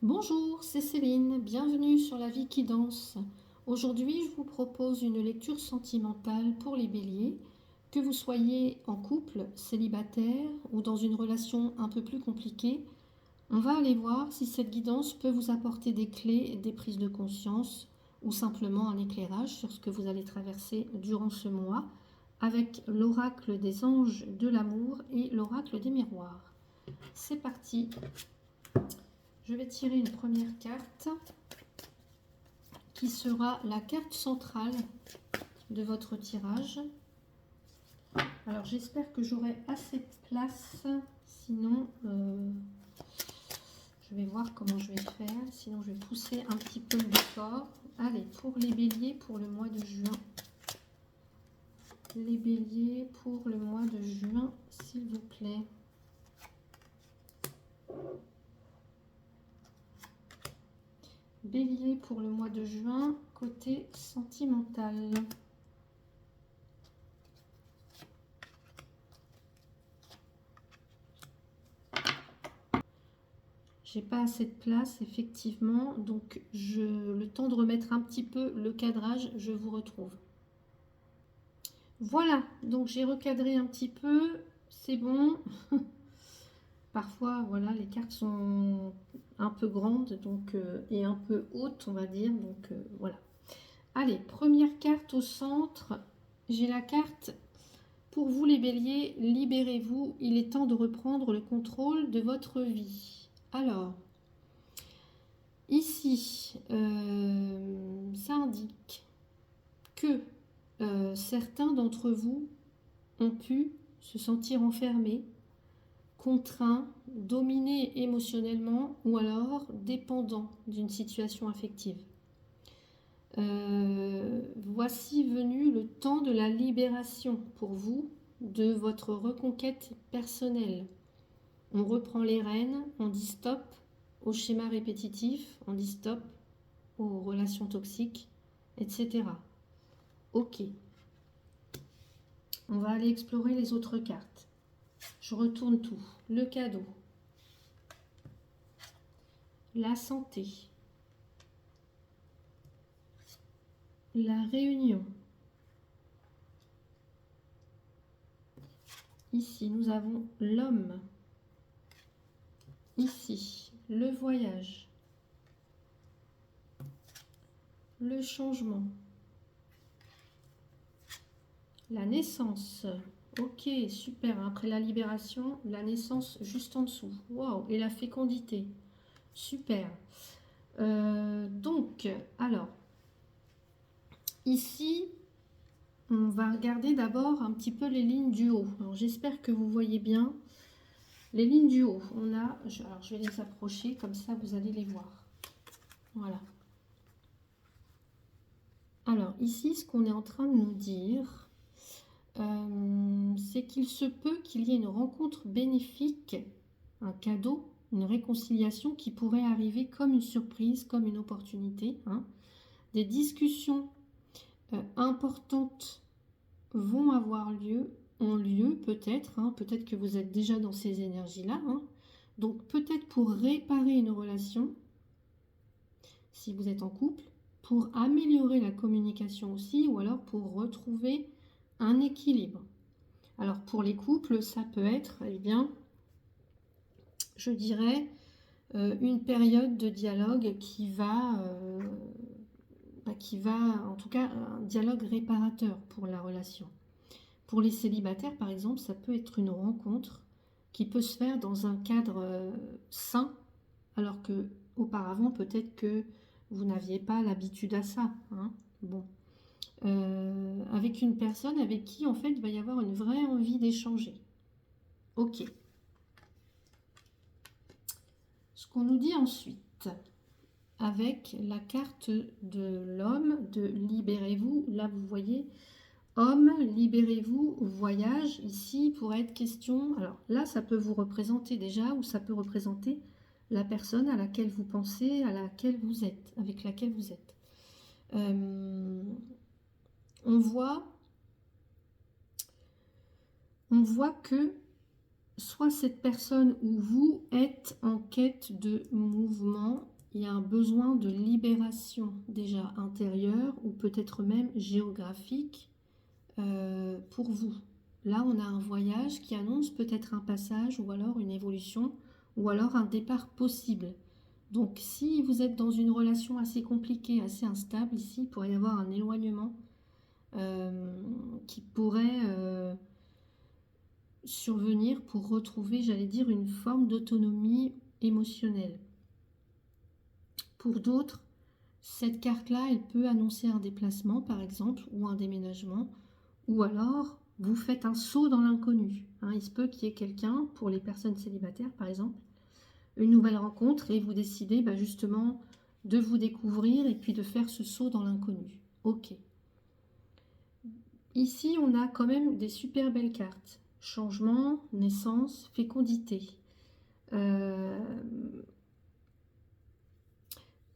Bonjour, c'est Céline, bienvenue sur La vie qui danse. Aujourd'hui, je vous propose une lecture sentimentale pour les béliers, que vous soyez en couple, célibataire ou dans une relation un peu plus compliquée. On va aller voir si cette guidance peut vous apporter des clés, des prises de conscience ou simplement un éclairage sur ce que vous allez traverser durant ce mois avec l'oracle des anges de l'amour et l'oracle des miroirs. C'est parti. Je vais tirer une première carte qui sera la carte centrale de votre tirage. Alors j'espère que j'aurai assez de place, sinon je vais voir comment je vais faire, sinon je vais pousser un petit peu le décor. Allez, pour les béliers pour le mois de juin. Les béliers pour le mois de juin, s'il vous plaît. Bélier pour le mois de juin, côté sentimental. J'ai pas assez de place, effectivement, donc le temps de remettre un petit peu le cadrage, je vous retrouve. Voilà, donc j'ai recadré un petit peu, c'est bon. Parfois, voilà, les cartes sont un peu grandes donc, et un peu hautes, on va dire, donc voilà. Allez, première carte au centre, j'ai la carte pour vous les béliers, libérez-vous, il est temps de reprendre le contrôle de votre vie. Alors, ici, ça indique que certains d'entre vous ont pu se sentir enfermés, contraints, dominés émotionnellement ou alors dépendants d'une situation affective. Voici venu le temps de la libération pour vous de votre reconquête personnelle. On reprend les rênes, on dit stop aux schémas répétitifs, on dit stop aux relations toxiques, etc. Ok. On va aller explorer les autres cartes. Je retourne tout. Le cadeau. La santé. La réunion. Ici, nous avons l'homme. Ici, le voyage. Le changement. La naissance. Ok, super. Après la libération, la naissance juste en dessous. Waouh, et la fécondité. Super. Donc, alors, ici, on va regarder d'abord un petit peu les lignes du haut. Alors, j'espère que vous voyez bien les lignes du haut. Alors, je vais les approcher, comme ça, vous allez les voir. Voilà. Alors, ici, ce qu'on est en train de nous dire, c'est qu'il se peut qu'il y ait une rencontre bénéfique, un cadeau, une réconciliation qui pourrait arriver comme une surprise, comme une opportunité. Des discussions importantes vont avoir lieu, ont lieu peut-être, peut-être que vous êtes déjà dans ces énergies-là. Donc peut-être pour réparer une relation, si vous êtes en couple, pour améliorer la communication aussi, ou alors pour retrouver un équilibre. Alors pour les couples, ça peut être, eh bien, je dirais, une période de dialogue qui va, en tout cas, un dialogue réparateur pour la relation. Pour les célibataires, par exemple, ça peut être une rencontre qui peut se faire dans un cadre sain, alors que auparavant, peut-être que vous n'aviez pas l'habitude à ça. Bon. Avec une personne avec qui, en fait, il va y avoir une vraie envie d'échanger. Ok. Ce qu'on nous dit ensuite, avec la carte de l'homme, de libérez-vous, là vous voyez, homme, libérez-vous, voyage, ici pourrait être question, alors là ça peut vous représenter déjà, ou ça peut représenter la personne à laquelle vous pensez, à laquelle vous êtes, avec laquelle vous êtes. On voit que soit cette personne ou vous êtes en quête de mouvement, il y a un besoin de libération déjà intérieure ou peut-être même géographique pour vous. Là, on a un voyage qui annonce peut-être un passage ou alors une évolution ou alors un départ possible. Donc, si vous êtes dans une relation assez compliquée, assez instable, ici, il pourrait y avoir un éloignement qui pourrait survenir pour retrouver, j'allais dire, une forme d'autonomie émotionnelle. Pour d'autres, cette carte-là, elle peut annoncer un déplacement, par exemple, ou un déménagement, ou alors vous faites un saut dans l'inconnu. Hein, il se peut qu'il y ait quelqu'un, pour les personnes célibataires, par exemple, une nouvelle rencontre, et vous décidez justement de vous découvrir et puis de faire ce saut dans l'inconnu. Ok. Ici, on a quand même des super belles cartes. Changement, naissance, fécondité.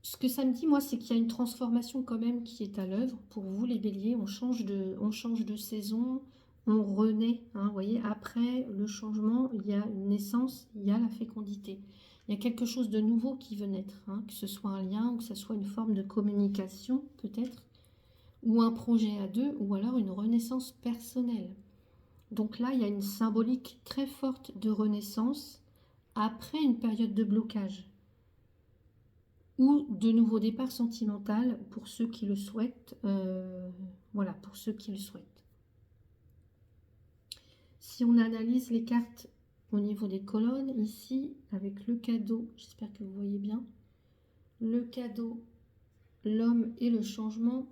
Ce que ça me dit, moi, c'est qu'il y a une transformation quand même qui est à l'œuvre. Pour vous, les béliers, on change de saison, on renaît. Hein, vous voyez, après le changement, il y a une naissance, il y a la fécondité. Il y a quelque chose de nouveau qui veut naître, hein, que ce soit un lien ou que ce soit une forme de communication, peut-être, ou un projet à deux, ou alors une renaissance personnelle. Donc là, il y a une symbolique très forte de renaissance après une période de blocage ou de nouveau départ sentimental pour ceux qui le souhaitent. Voilà, pour ceux qui le souhaitent. Si on analyse les cartes au niveau des colonnes, ici, avec le cadeau, j'espère que vous voyez bien, le cadeau, l'homme et le changement,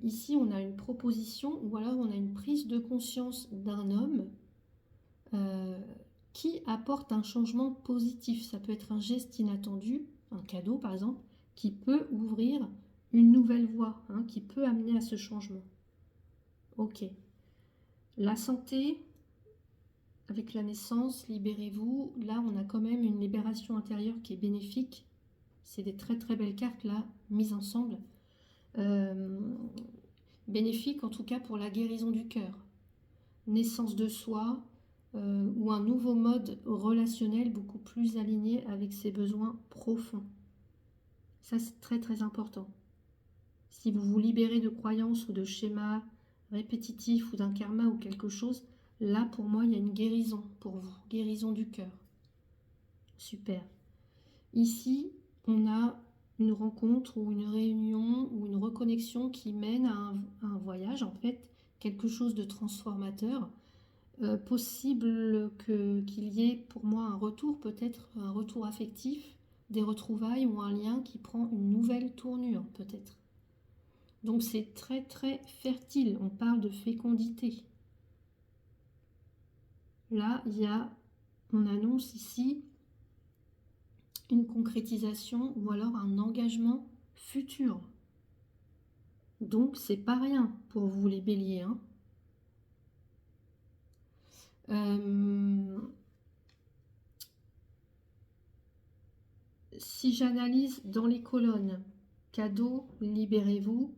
ici on a une proposition ou alors on a une prise de conscience d'un homme qui apporte un changement positif. Ça peut être un geste inattendu, un cadeau par exemple, qui peut ouvrir une nouvelle voie, hein, qui peut amener à ce changement. Ok. La santé, avec la naissance, libérez-vous. Là, on a quand même une libération intérieure qui est bénéfique. C'est des très très belles cartes là, mises ensemble. Bénéfique en tout cas pour la guérison du cœur. Naissance de soi, ou un nouveau mode relationnel beaucoup plus aligné avec ses besoins profonds. Ça, c'est très très important. Si vous vous libérez de croyances ou de schémas répétitifs ou d'un karma ou quelque chose, là, pour moi, il y a une guérison pour vous. Guérison du cœur. Super. Ici, on a une rencontre ou une réunion ou une reconnexion qui mène à un voyage, en fait, quelque chose de transformateur. Possible qu'il y ait pour moi un retour, peut-être un retour affectif, des retrouvailles ou un lien qui prend une nouvelle tournure, peut-être. Donc c'est très très fertile, on parle de fécondité. Là, on annonce ici une concrétisation ou alors un engagement futur. Donc c'est pas rien pour vous les béliers. Hein. Si j'analyse dans les colonnes, cadeau, libérez-vous,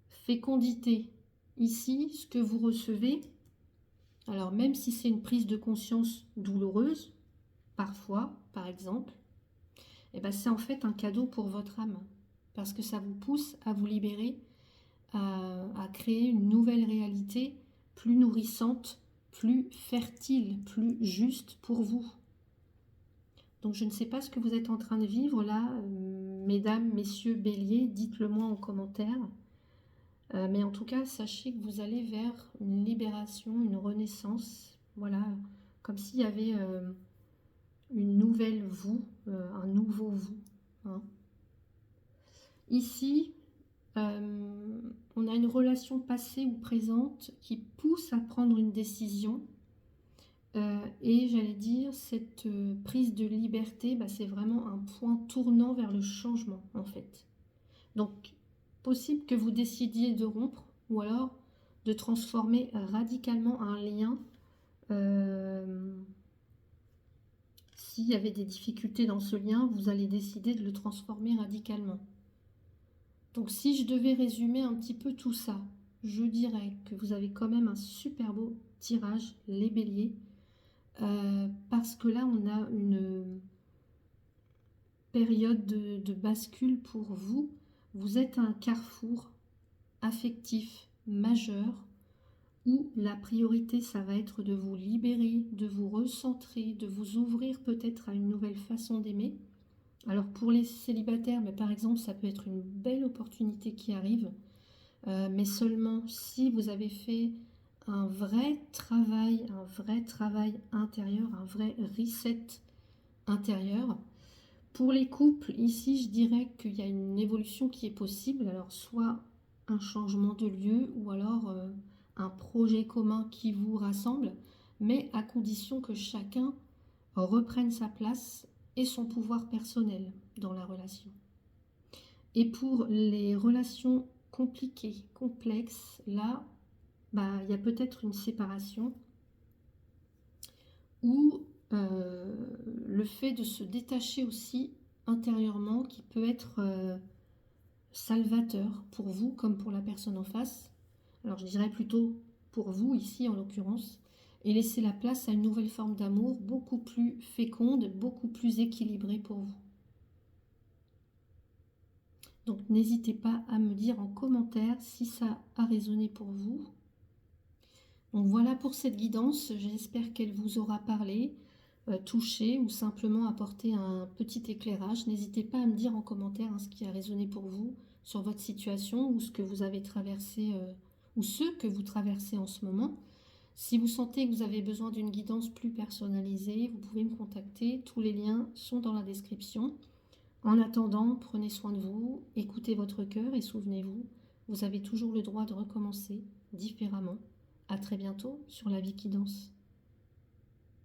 fécondité, ici, ce que vous recevez, alors même si c'est une prise de conscience douloureuse, parfois, par exemple, c'est en fait un cadeau pour votre âme, parce que ça vous pousse à vous libérer, à créer une nouvelle réalité plus nourrissante, plus fertile, plus juste pour vous. Donc je ne sais pas ce que vous êtes en train de vivre là, mesdames, messieurs, béliers, dites-le moi en commentaire. Mais en tout cas, sachez que vous allez vers une libération, une renaissance. Voilà, comme s'il y avait une nouvelle vous, un nouveau vous. Hein. Ici, on a une relation passée ou présente qui pousse à prendre une décision. Et j'allais dire, cette prise de liberté, c'est vraiment un point tournant vers le changement, en fait. Donc, possible que vous décidiez de rompre ou alors de transformer radicalement un lien. S'il y avait des difficultés dans ce lien, vous allez décider de le transformer radicalement. Donc si je devais résumer un petit peu tout ça, je dirais que vous avez quand même un super beau tirage, les béliers, parce que là on a période de bascule pour vous. Vous êtes à un carrefour affectif majeur où la priorité, ça va être de vous libérer, de vous recentrer, de vous ouvrir peut-être à une nouvelle façon d'aimer. Alors pour les célibataires, mais par exemple, ça peut être une belle opportunité qui arrive, mais seulement si vous avez fait un vrai travail intérieur, un vrai reset intérieur. Pour les couples, ici, je dirais qu'il y a une évolution qui est possible. Alors, soit un changement de lieu ou alors un projet commun qui vous rassemble, mais à condition que chacun reprenne sa place et son pouvoir personnel dans la relation. Et pour les relations compliquées, complexes, là, il y a peut-être une séparation ou le fait de se détacher aussi intérieurement qui peut être salvateur pour vous comme pour la personne en face. Alors je dirais plutôt pour vous ici en l'occurrence, et laisser la place à une nouvelle forme d'amour beaucoup plus féconde, beaucoup plus équilibrée pour vous. Donc n'hésitez pas à me dire en commentaire si ça a résonné pour vous. Donc voilà pour cette guidance, j'espère qu'elle vous aura parlé, touché ou simplement apporté un petit éclairage. N'hésitez pas à me dire en commentaire ce qui a résonné pour vous sur votre situation ou ce que vous avez traversé ou ce que vous traversez en ce moment. Si vous sentez que vous avez besoin d'une guidance plus personnalisée, vous pouvez me contacter. Tous les liens sont dans la description. En attendant, prenez soin de vous, écoutez votre cœur et souvenez-vous, vous avez toujours le droit de recommencer différemment. À très bientôt sur La Vie qui danse.